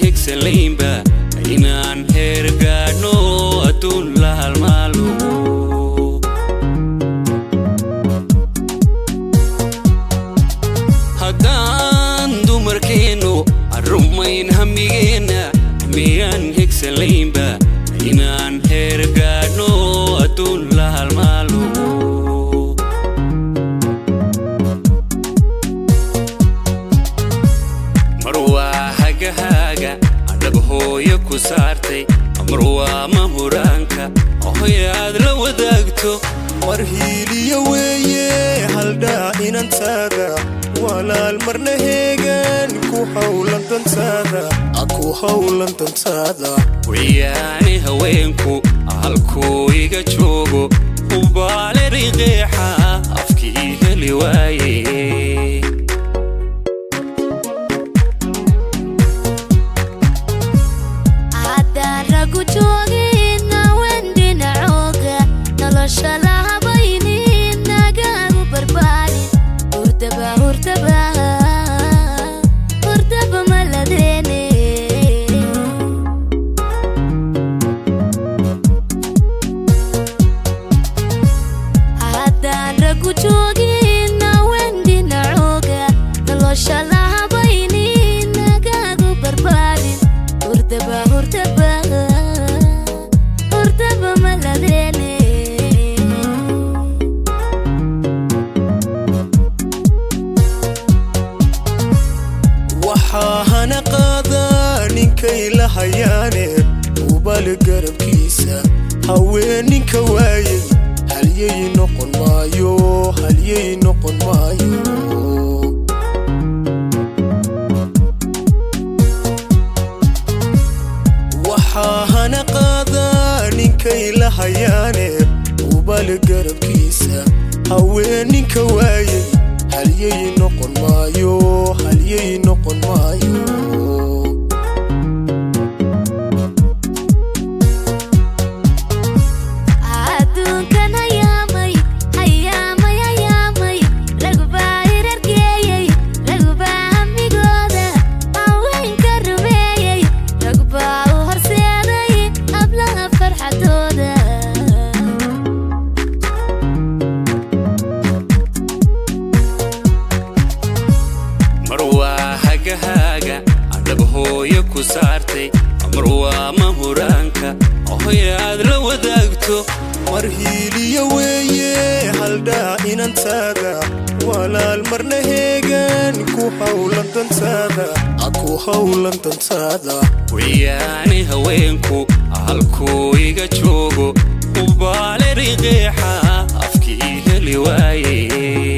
higsalinba inaan hergaano adduun la halmaalo haddaan dumarkeenu arrumayn hamigeena miyaan higsalinba inaan hergaano adduun la halmaalo hooyo ku saartay amruwa mahuraanka hooyaad la wadaagto marhiiliyo weeye haldhaa inantaada walaal marna heegan ku hawlan dantaada wiyaani haweenku halkuu iga joogo ubaale riqeexa afkii heli waaye hana qaada ninkay la hayaane ubal garabkiisa haweeninka waayay halyay noqon maayo waxaa hana qaada ninkay la hayaane ubal garabkiisa haweeninka waayay halyay noqon maayo hooyo ku saartay amruwa mahuraanka hooyaad la wadaagto marhiiliyo weeye haldhaa inantaada walaal marna heegan ku hawlan dantaada wiyaani haweenku halkuu iga joogo ubaale riqeexa afkii heli waaye